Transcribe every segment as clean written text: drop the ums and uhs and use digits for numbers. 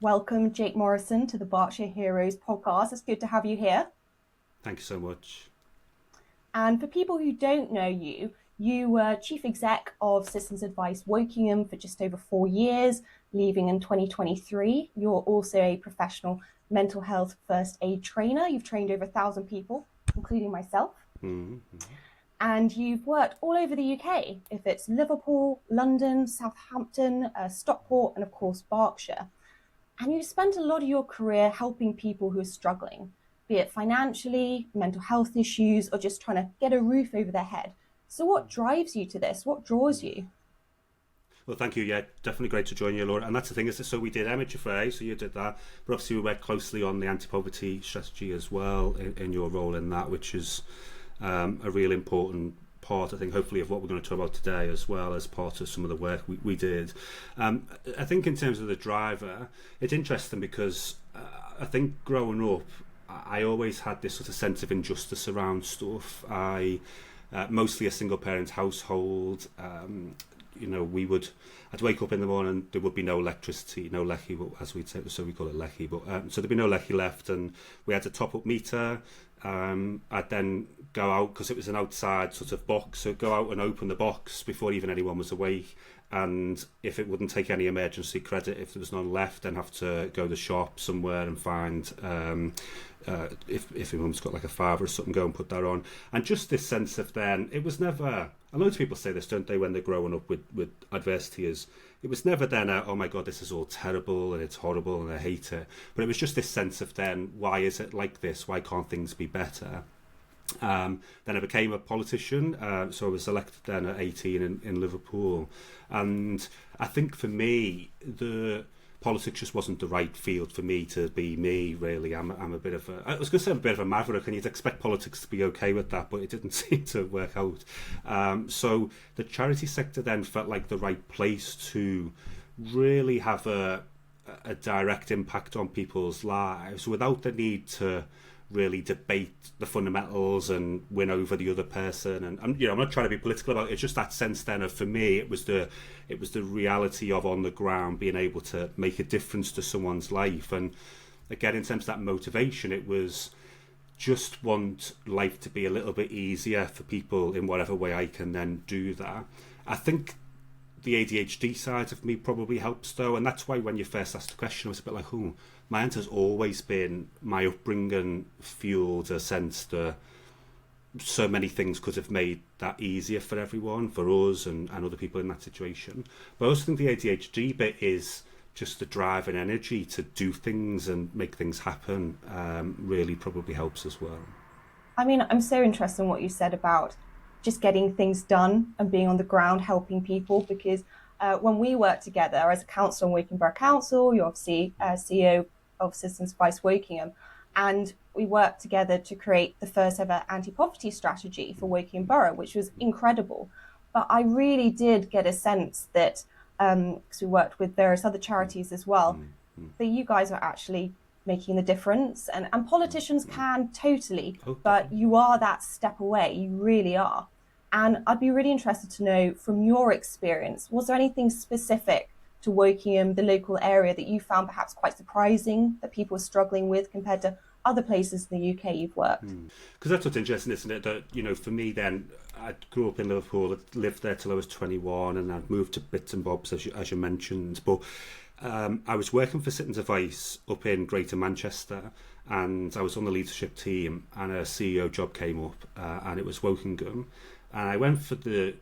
Welcome, Jake Morrison, to the Berkshire Heroes podcast. It's good to have you here. Thank you so much. And for people who don't know you, you were chief exec of Systems Advice Wokingham for just over 4 years, leaving in 2023. You're also a professional mental health first aid trainer. You've trained over 1,000 people, including myself. Mm-hmm. And you've worked all over the UK, if it's Liverpool, London, Southampton, Stockport, and of course, Berkshire. And you spent a lot of your career helping people who are struggling, be it financially, mental health issues, or just trying to get a roof over their head. So, what drives you to this? What draws you? Well, thank you. Yeah, definitely great to join you, Laura. And that's the thing is, so we did MHFA, so you did that, but obviously we worked closely on the anti-poverty strategy as well in your role in that, which is a real important part, I think, hopefully, of what we're going to talk about today, as well as part of some of the work we did. I think in terms of the driver, it's interesting because I think growing up, I always had this sort of sense of injustice around stuff. Mostly a single parent household. I'd wake up in the morning, there would be no electricity, no lecky, as we'd say, so we call it lecky, but so there'd be no lecky left, and we had a top-up meter. I'd then go out, because it was an outside sort of box, so I'd go out and open the box before even anyone was awake, and if it wouldn't take any emergency credit, if there was none left, then have to go to the shop somewhere and find if your mum's got like a fiver or something, go and put that on. And just this sense of then, it was never, a lot of people say this, don't they, when they're growing up with adversity, is it was never then oh my god, this is all terrible and it's horrible and I hate it, but it was just this sense of then, why is it like this, why can't things be better? Then I became a politician, so I was elected then at 18 in Liverpool, and I think for me the politics just wasn't the right field for me to be me, really. I'm a bit of a, I was going to say I'm a bit of a maverick, and you'd expect politics to be okay with that, but it didn't seem to work out. So the charity sector then felt like the right place to really have a direct impact on people's lives without the need to really debate the fundamentals and win over the other person. And I'm not trying to be political about it. It's just that sense then of, for me, it was the reality of on the ground being able to make a difference to someone's life. And again, in terms of that motivation, it was just want life to be a little bit easier for people in whatever way I can then do that. I think the ADHD side of me probably helps, though, and that's why when you first asked the question, I was a bit like, oh, my answer has always been my upbringing fueled a sense that so many things could have made that easier for everyone, for us and other people in that situation. But I also think the ADHD bit is just the drive and energy to do things and make things happen, really probably helps as well. I mean, I'm so interested in what you said about just getting things done and being on the ground helping people because when we work together as a council in Woking Borough Council, you're obviously CEO of Systems Advice Wokingham, and we worked together to create the first ever anti-poverty strategy for Woking Borough, which was incredible. But I really did get a sense that, because we worked with various other charities as well, that you guys are actually making the difference. And politicians can totally, Oh, but definitely. you are that step away. You really are. And I'd be really interested to know from your experience, was there anything specific to Wokingham, the local area, that you found perhaps quite surprising that people were struggling with compared to other places in the UK you've worked? Because that's what's interesting, isn't it? That, for me then, I grew up in Liverpool, I lived there till I was 21, and I'd moved to bits and bobs, as you mentioned. But I was working for Systems Advice up in Greater Manchester, and I was on the leadership team, and a CEO job came up, and it was Wokingham. And I went for the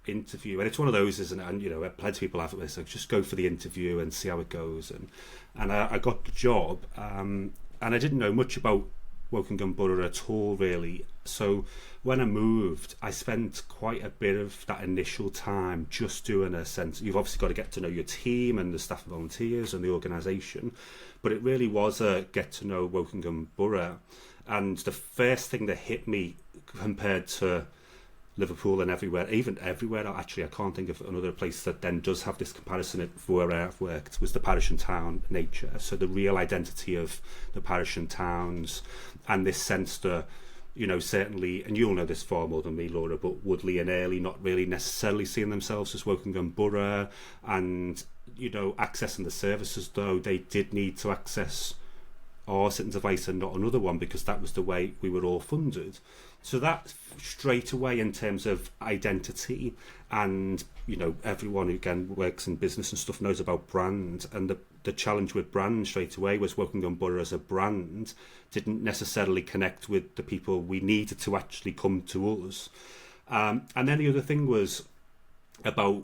interview, and it's one of those, isn't it? And plenty of people have it. So just go for the interview and see how it goes. And I got the job, and I didn't know much about Wokingham Borough at all, really. So when I moved, I spent quite a bit of that initial time just doing a sense. You've obviously got to get to know your team and the staff and volunteers and the organisation, but it really was a get to know Wokingham Borough. And the first thing that hit me compared to Liverpool and everywhere, even everywhere, actually, I can't think of another place that then does have this comparison for where I've worked, was the parish and town nature. So the real identity of the parish and towns, and this sense that, certainly, and you'll know this far more than me, Laura, but Woodley and Airlie not really necessarily seeing themselves as Wokingham Borough, and accessing the services, though, they did need to access our sitting device and not another one, because that was the way we were all funded. So that straight away, in terms of identity, and everyone who again works in business and stuff knows about brand, and the challenge with brand straight away was Wokingham Borough as a brand didn't necessarily connect with the people we needed to actually come to us. And then the other thing was about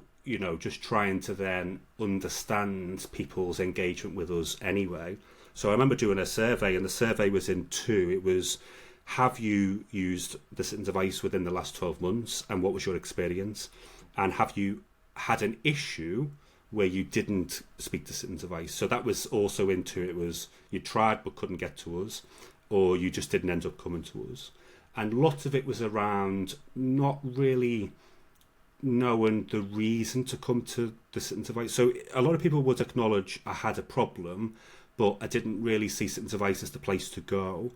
just trying to then understand people's engagement with us anyway. So I remember doing a survey, and the survey was in two. It was, have you used the sitting device within the last 12 months, and what was your experience? And have you had an issue where you didn't speak to sitting device? So that was also into it. Was you tried but couldn't get to us, or you just didn't end up coming to us? And lots of it was around not really knowing the reason to come to the sitting device. So a lot of people would acknowledge I had a problem, but I didn't really see sitting device as the place to go.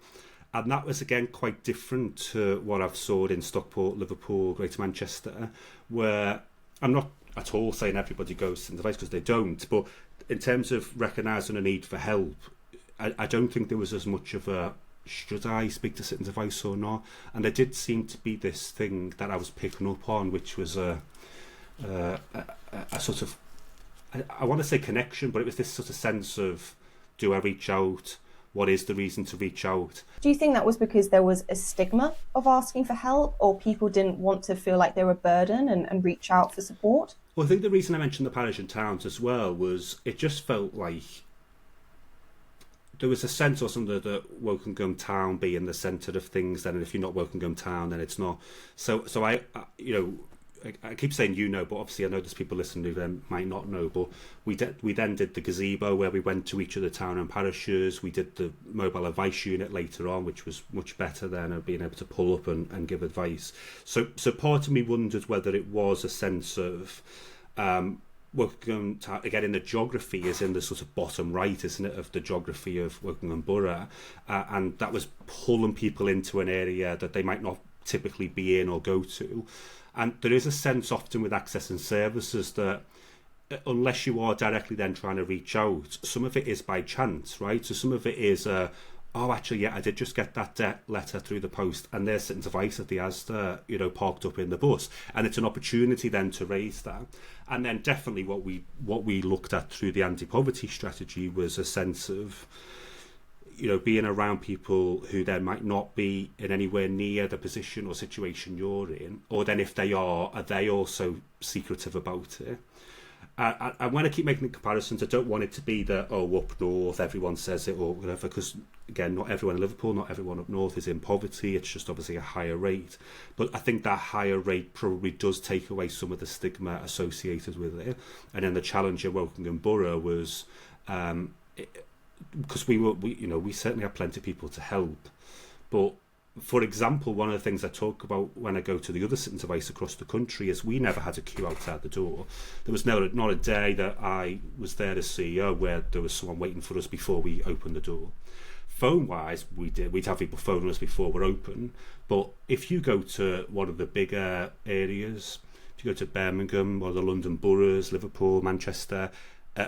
And that was, again, quite different to what I've saw in Stockport, Liverpool, Greater Manchester, where I'm not at all saying everybody goes to sitting device, because they don't. But in terms of recognising a need for help, I don't think there was as much of a, should I speak to sitting device or not? And there did seem to be this thing that I was picking up on, which was a sort of, I want to say connection, but it was this sort of sense of, do I reach out? What is the reason to reach out? Do you think that was because there was a stigma of asking for help, or people didn't want to feel like they were a burden and reach out for support? Well, I think the reason I mentioned the parish and towns as well was it just felt like there was a sense or something that Wokingham town being the centre of things, then, and if you're not Wokingham town, then it's not. So I keep saying but obviously I know there's people listening who then might not know, but we then did the gazebo, where we went to each of the town and parishes. We did the mobile advice unit later on, which was much better then, of being able to pull up and give advice. So part of me wondered whether it was a sense of Wokingham town, again, in the geography is in the sort of bottom right, isn't it, of the geography of Wokingham Borough, and that was pulling people into an area that they might not typically be in or go to. And there is a sense often with accessing services that unless you are directly then trying to reach out, some of it is by chance, right? So some of it is, actually, I did just get that letter through the post, and there's sitting device at the Asda, parked up in the bus. And it's an opportunity then to raise that. And then definitely what we looked at through the anti-poverty strategy was a sense of, being around people who then might not be in anywhere near the position or situation you're in, or then if they are they also secretive about it? And when I keep making the comparisons, I don't want it to be that, up north, everyone says it or whatever, because, again, not everyone in Liverpool, not everyone up north is in poverty. It's just obviously a higher rate. But I think that higher rate probably does take away some of the stigma associated with it. And then the challenge at Wokingham Borough was, because we certainly have plenty of people to help, but for example, one of the things I talk about when I go to the other sitting device across the country is we never had a queue outside the door. There was not a day that I was there as CEO where there was someone waiting for us before we opened the door. Phone wise, we'd have people phoning us before we're open, but if you go to one of the bigger areas, if you go to Birmingham or the London boroughs, Liverpool, Manchester,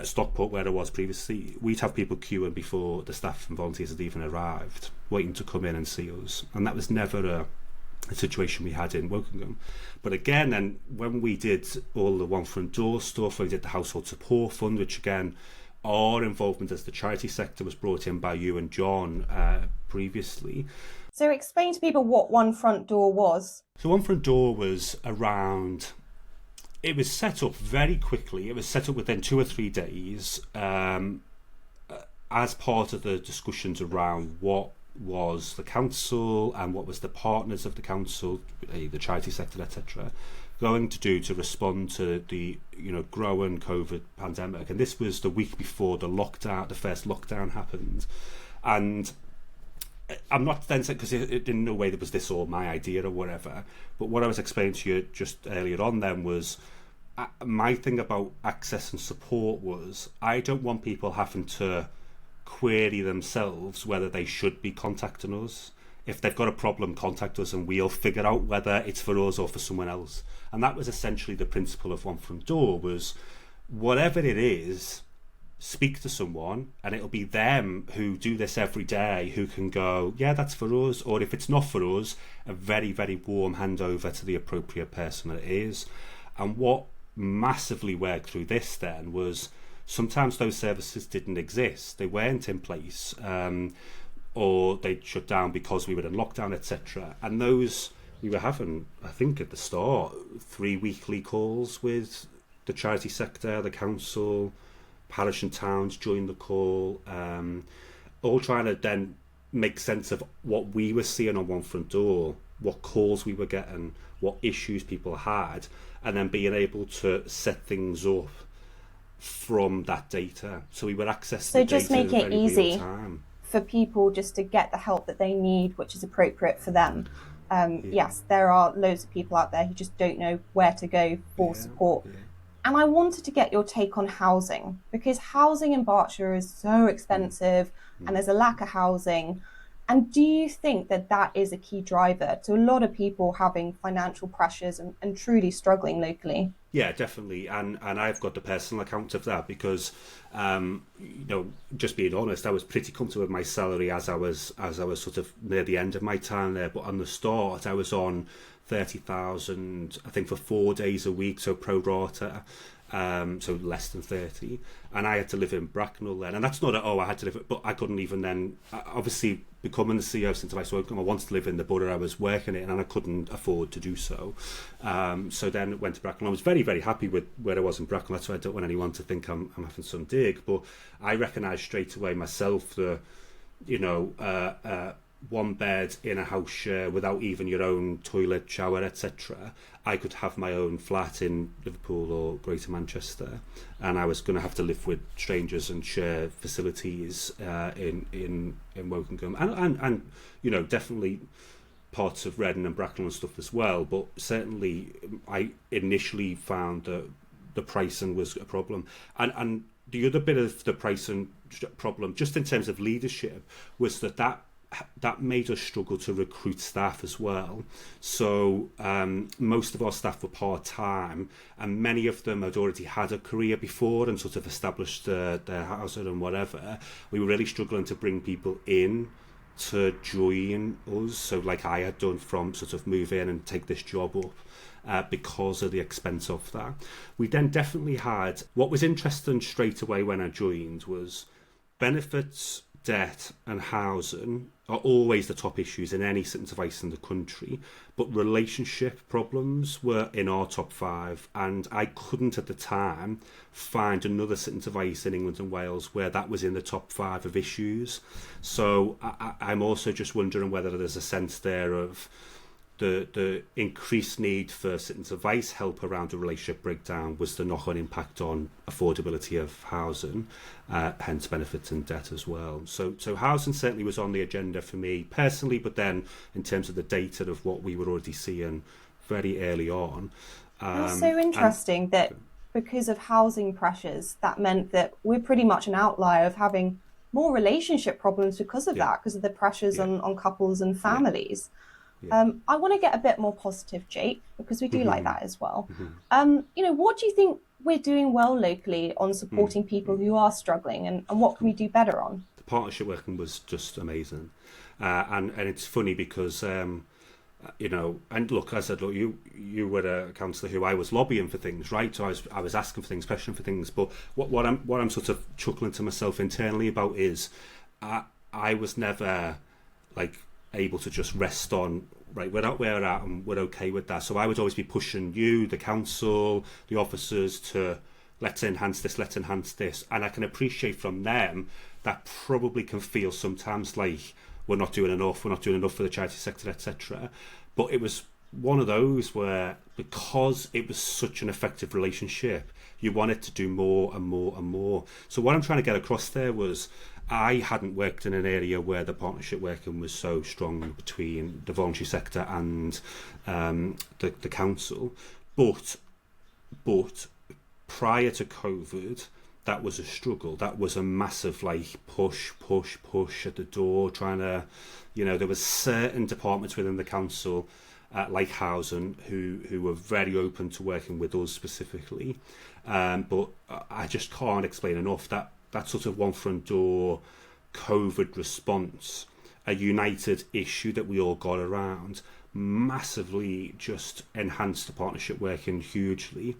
Stockport, where I was previously, we'd have people queuing before the staff and volunteers had even arrived, waiting to come in and see us. And that was never a situation we had in Wokingham. But again, then when we did all the one front door stuff, we did the household support fund, which again, our involvement as the charity sector was brought in by you and John previously. So explain to people what One Front Door was. So One Front Door was around... It was set up very quickly. It was set up within 2 or 3 days as part of the discussions around what was the council and what was the partners of the council, the charity sector, etc., going to do to respond to the growing COVID pandemic. And this was the week before the first lockdown happened. And I'm not then saying, because it in no way that was this all my idea or whatever, but what I was explaining to you just earlier on then was my thing about access and support was I don't want people having to query themselves whether they should be contacting us. If they've got a problem, contact us and we'll figure out whether it's for us or for someone else. And that was essentially the principle of One Front Door, was whatever it is, speak to someone, and it'll be them who do this every day who can go, yeah, that's for us, or if it's not for us, a very, very warm handover to the appropriate person that it is. And what massively worked through this then was sometimes those services didn't exist, they weren't in place, or they'd shut down because we were in lockdown, etc. And those, we were having, I think at the start, 3 weekly calls with the charity sector, the council, parish and towns joined the call, all trying to then make sense of what we were seeing on one front door, what calls we were getting, what issues people had, and then being able to set things up from that data. So we were accessing So the just data make in it very real easy time. for people just to get the help that they need, which is appropriate for them. Yeah. Yes, there are loads of people out there who just don't know where to go for Yeah, support. yeah. And I wanted to get your take on housing, because housing in Berkshire is so expensive and there's a lack of housing. And do you think that that is a key driver to a lot of people having financial pressures and truly struggling locally? Yeah, definitely, and I've got the personal account of that because, just being honest, I was pretty comfortable with my salary as I was sort of near the end of my time there. But on the start, I was on 30,000, I think, for 4 days a week, so pro rata, so less than 30, and I had to live in Bracknell then, and that's not I had to live, but I couldn't even then. Obviously, becoming the CEO since I started, I wanted to live in the borough I was working in, and I couldn't afford to do so. So then went to Bracknell. I was very, very happy with where I was in Bracknell. That's why I don't want anyone to think I'm having some dig, but I recognised straight away myself that, one bed in a house share without even your own toilet, shower, etc. I could have my own flat in Liverpool or Greater Manchester, and I was going to have to live with strangers and share facilities in Wokingham, and definitely parts of Reading and Bracknell and stuff as well. But certainly, I initially found that the pricing was a problem, and the other bit of the pricing problem, just in terms of leadership, was that made us struggle to recruit staff as well. So most of our staff were part-time, and many of them had already had a career before and sort of established their household and whatever. We were really struggling to bring people in to join us, so like I had done, from sort of move in and take this job up, because of the expense of that. We then definitely had, what was interesting straight away when I joined was benefits, debt and housing are always the top issues in any sentence of ice in the country, but relationship problems were in our top 5, and I couldn't at the time find another sentence of ice in England and Wales where that was in the top 5 of issues. So I'm also just wondering whether there's a sense there of the increased need for sentence of ice help around the relationship breakdown was the knock-on impact on affordability of housing, hence benefits and debt as well. So housing certainly was on the agenda for me personally, but then in terms of the data of what we were already seeing very early on. That's so interesting that because of housing pressures, that meant that we're pretty much an outlier of having more relationship problems because of that, because of the pressures on couples and families. I want to get a bit more positive, Jake, because we do like that as well. What do you think we're doing well locally on supporting people who are struggling, and what can we do better on? The partnership working was just amazing. And it's funny because, and look, I said, look, you were a councillor who I was lobbying for things, right? So I was asking for things, pushing for things. But what I'm sort of chuckling to myself internally about is I was never like able to just rest on, right, we're not where we're at and we're okay with that. So I would always be pushing you, the council, the officers, to let's enhance this. And I can appreciate from them that probably can feel sometimes like we're not doing enough for the charity sector, etc. But it was one of those where, because it was such an effective relationship, you wanted to do more and more and more. So what I'm trying to get across there was, I hadn't worked in an area where the partnership working was so strong between the voluntary sector and the council, but prior to COVID, that was a struggle. That was a massive push at the door, trying to, there was certain departments within the council, like Housing, who were very open to working with us specifically. But I just can't explain enough that sort of one front door COVID response, a united issue that we all got around, massively just enhanced the partnership working hugely.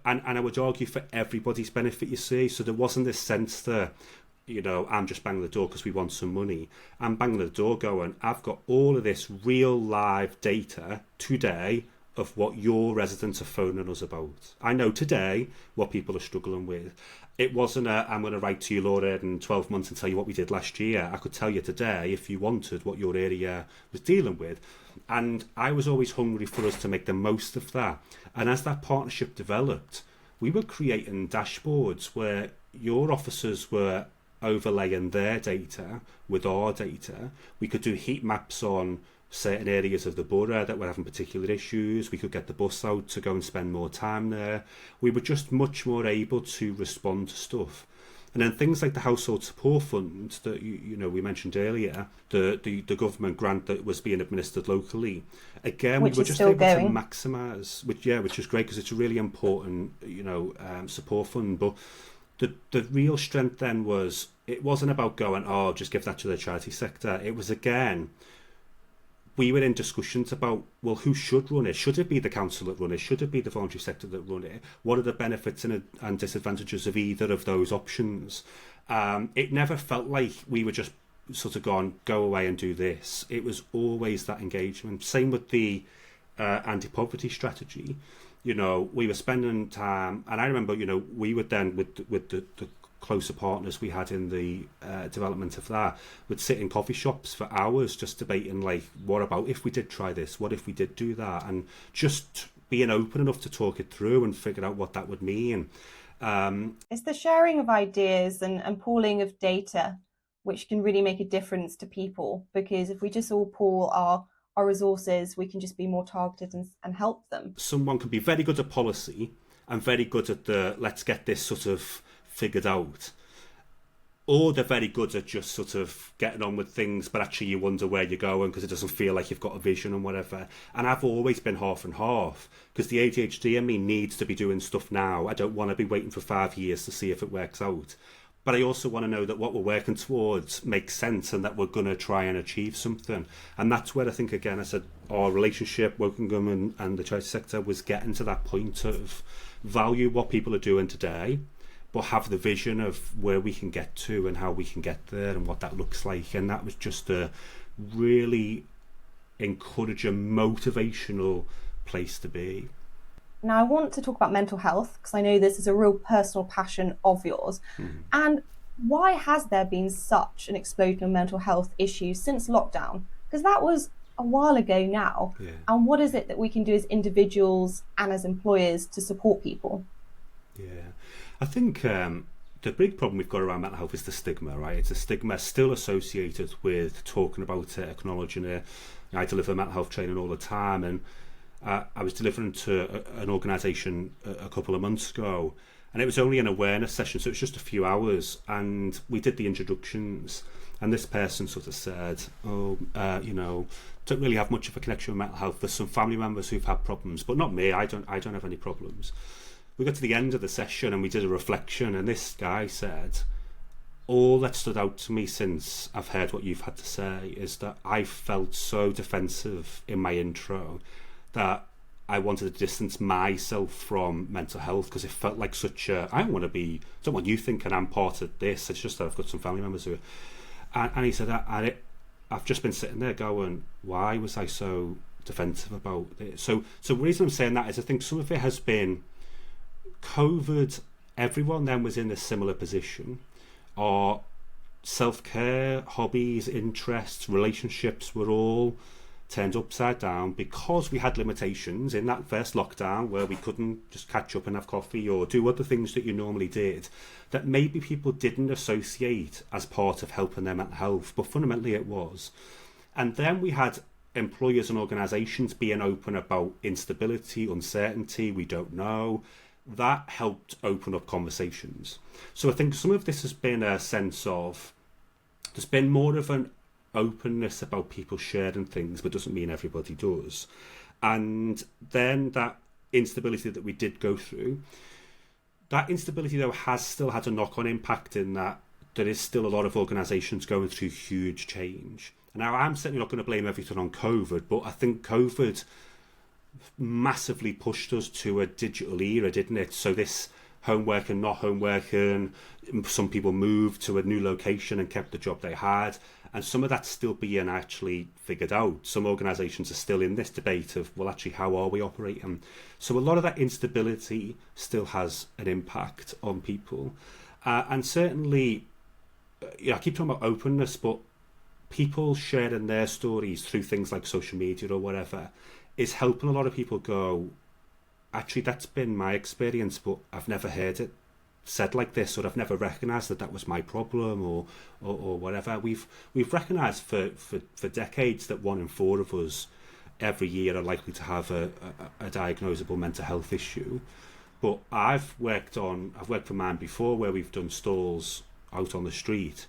And I would argue for everybody's benefit, you see. So there wasn't this sense that, I'm just banging the door because we want some money. I'm banging the door going, I've got all of this real live data today of what your residents are phoning us about. I know today what people are struggling with. It wasn't I'm going to write to you, Laura, in 12 months and tell you what we did last year. I could tell you today, if you wanted, what your area was dealing with. And I was always hungry for us to make the most of that. And as that partnership developed, we were creating dashboards where your officers were overlaying their data with our data. We could do heat maps on certain areas of the borough that were having particular issues. We could get the bus out to go and spend more time there. We were just much more able to respond to stuff. And then things like the household support fund that we mentioned earlier, the government grant that was being administered locally, again which we were is just still able going. to maximise, which is great because it's a really important support fund. But the real strength then was, it wasn't about going, just give that to the charity sector. It was, again, we were in discussions about, well, who should run it? Should it be the council that run it? Should it be the voluntary sector that run it? What are the benefits and disadvantages of either of those options? It never felt like we were just sort of gone, go away and do this. It was always that engagement. Same with the anti-poverty strategy. We were spending time, and I remember, we would then, with the closer partners we had in the development of that, would sit in coffee shops for hours just debating, like, what about if we did try this? What if we did do that? And just being open enough to talk it through and figure out what that would mean. It's the sharing of ideas and pooling of data which can really make a difference to people, because if we just all pool our resources, we can just be more targeted and help them. Someone can be very good at policy and very good at the let's get this sort of figured out, or they're very good at just sort of getting on with things, but actually you wonder where you're going because it doesn't feel like you've got a vision and whatever. And I've always been half and half, because the ADHD in me needs to be doing stuff now. I don't want to be waiting for 5 years to see if it works out. But I also want to know that what we're working towards makes sense and that we're going to try and achieve something. And that's where I think, again, I said our relationship, Wokingham and the charity sector, was getting to that point of value what people are doing today, but have the vision of where we can get to and how we can get there and what that looks like. And that was just a really encouraging, motivational place to be. Now, I want to talk about mental health, because I know this is a real personal passion of yours. And why has there been such an explosion of mental health issues since lockdown? Because that was a while ago now. Yeah. And what is it that we can do as individuals and as employers to support people? Yeah, I think the big problem we've got around mental health is the stigma, right? It's a stigma still associated with talking about it, acknowledging it. I deliver mental health training all the time, and I was delivering to an organisation a couple of months ago, and it was only an awareness session, so it was just a few hours, and we did the introductions, and this person sort of said, don't really have much of a connection with mental health. There's some family members who've had problems, but not me. I don't have any problems. We got to the end of the session and we did a reflection, and this guy said, all that stood out to me since I've heard what you've had to say is that I felt so defensive in my intro that I wanted to distance myself from mental health, because it felt like such a, I don't want you thinking I'm part of this, it's just that I've got some family members who and he said, I've just been sitting there going, why was I so defensive about it? So the reason I'm saying that is I think some of it has been COVID. Everyone then was in a similar position. Our self-care, hobbies, interests, relationships were all turned upside down because we had limitations in that first lockdown where we couldn't just catch up and have coffee or do other things that you normally did, that maybe people didn't associate as part of helping their mental health, but fundamentally it was. And then we had employers and organisations being open about instability, uncertainty, we don't know. That helped open up conversations. So I think some of this has been a sense of, there's been more of an openness about people sharing things, but doesn't mean everybody does. And then that instability that we did go through, that instability though has still had a knock-on impact in that there is still a lot of organisations going through huge change. Now, I'm certainly not going to blame everything on COVID, but I think COVID massively pushed us to a digital era, didn't it? So this home working, not home working, some people moved to a new location and kept the job they had. And some of that's still being actually figured out. Some organisations are still in this debate of, well, actually, how are we operating? So a lot of that instability still has an impact on people. And certainly, I keep talking about openness, but people sharing their stories through things like social media or whatever is helping a lot of people go, actually, that's been my experience, but I've never heard it said like this, or I've never recognised that was my problem, or whatever. We've recognised for decades that 1 in 4 of us every year are likely to have a diagnosable mental health issue. But I've worked for mine before, where we've done stalls out on the street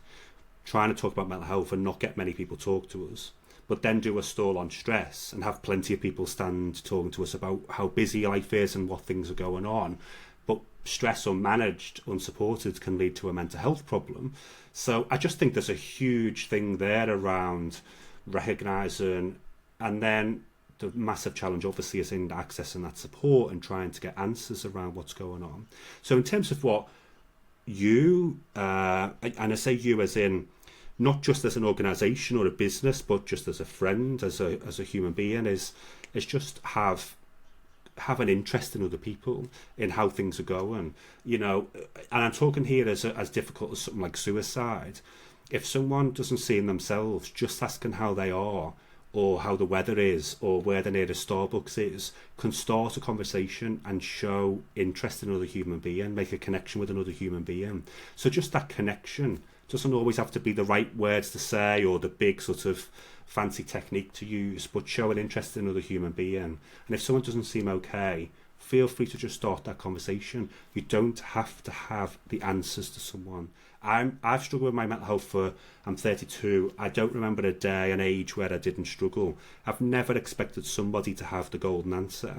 trying to talk about mental health and not get many people talk to us, but then do a stall on stress and have plenty of people stand talking to us about how busy life is and what things are going on. But stress unmanaged, unsupported, can lead to a mental health problem. So I just think there's a huge thing there around recognising, and then the massive challenge obviously is in accessing that support and trying to get answers around what's going on. So in terms of what you, and I say you as in not just as an organisation or a business, but just as a friend, as a human being, is just have an interest in other people, in how things are going, and I'm talking here as difficult as something like suicide. If someone doesn't see in themselves, just asking how they are, or how the weather is, or where the nearest Starbucks is, can start a conversation and show interest in another human being, make a connection with another human being. So just that connection doesn't always have to be the right words to say or the big sort of fancy technique to use, but show an interest in another human being. And if someone doesn't seem okay, feel free to just start that conversation. You don't have to have the answers to someone. I've struggled with my mental health I'm 32. I don't remember a day, an age where I didn't struggle. I've never expected somebody to have the golden answer.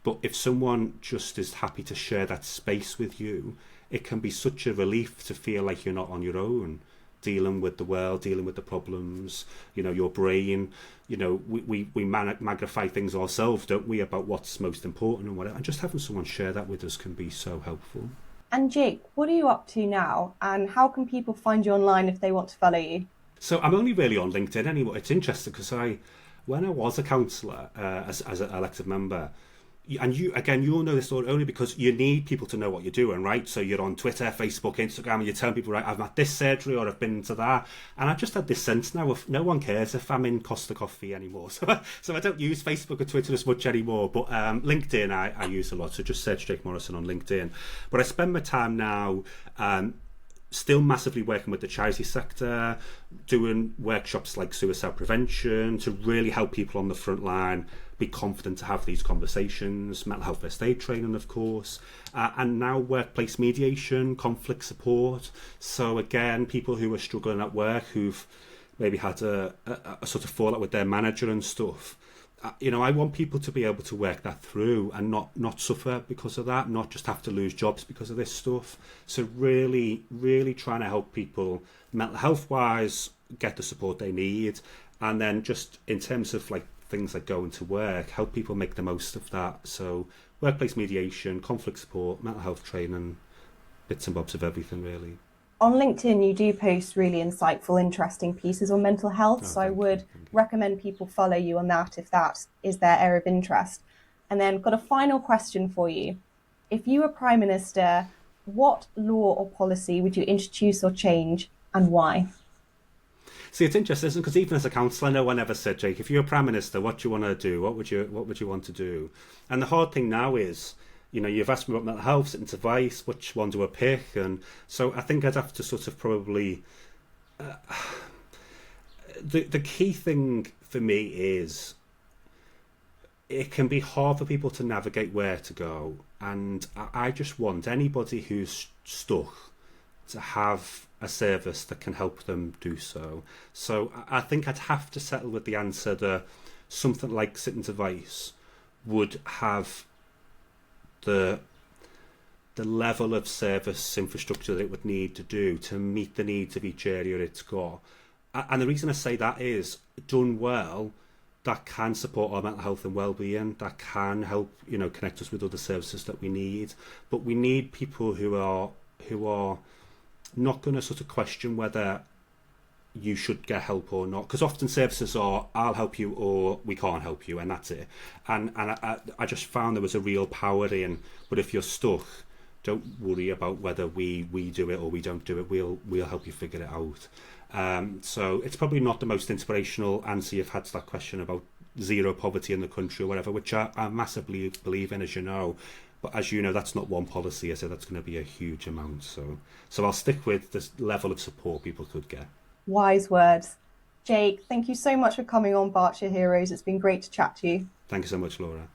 But if someone just is happy to share that space with you, it can be such a relief to feel like you're not on your own, dealing with the world, dealing with the problems, your brain. We magnify things ourselves, don't we, about what's most important and whatever. And just having someone share that with us can be so helpful. And Jake, what are you up to now? And how can people find you online if they want to follow you? So I'm only really on LinkedIn anymore. It's interesting because when I was a counsellor, as an elected member, and you'll know this story only because you need people to know what you're doing, right? So you're on Twitter, Facebook, Instagram, and you're telling people, right, I've had this surgery or I've been to that. And I've just had this sense now of no one cares if I'm in Costa Coffee anymore. So I don't use Facebook or Twitter as much anymore. But LinkedIn I use a lot. So just search Jake Morrison on LinkedIn. But I spend my time now still massively working with the charity sector, doing workshops like suicide prevention to really help people on the front line be confident to have these conversations, mental health first aid training, of course, and now workplace mediation, conflict support. So again, people who are struggling at work, who've maybe had a sort of fallout with their manager and stuff. I want people to be able to work that through and not suffer because of that, not just have to lose jobs because of this stuff. So really, really trying to help people mental health wise get the support they need, and then just in terms of like things like going to work, help people make the most of that. So workplace mediation, conflict support, mental health training, bits and bobs of everything really. On LinkedIn, you do post really insightful, interesting pieces on mental health. Oh, So I thank would you, thank you. recommend people follow you on that if that is their area of interest. And then got a final question for you. If you were Prime Minister, what law or policy would you introduce or change and why? See, it's interesting because even as a councillor, no one ever said, Jake, if you're a Prime Minister, what do you want to do? What would you want to do? And the hard thing now is, you've asked me about mental health, sitting advice, which one do I pick? And so I think I'd have to sort of probably... the key thing for me is it can be hard for people to navigate where to go. And I just want anybody who's stuck to have a service that can help them do so. So I think I'd have to settle with the answer that something like Sitting's advice would have the level of service infrastructure that it would need to do to meet the needs of each area it's got. And the reason I say that is, done well, that can support our mental health and well-being, that can help, connect us with other services that we need. But we need people who are not going to sort of question whether you should get help or not, because often services are, I'll help you or we can't help you, and that's it. And I just found there was a real power in, but if you're stuck, don't worry about whether we do it or we don't do it. We'll help you figure it out. So it's probably not the most inspirational answer you've had to that question about zero poverty in the country or whatever, which I massively believe in, as you know. But as you know, that's not one policy, so that's going to be a huge amount. So I'll stick with this level of support people could get. Wise words. Jake, thank you so much for coming on Berkshire Heroes. It's been great to chat to you. Thank you so much, Laura.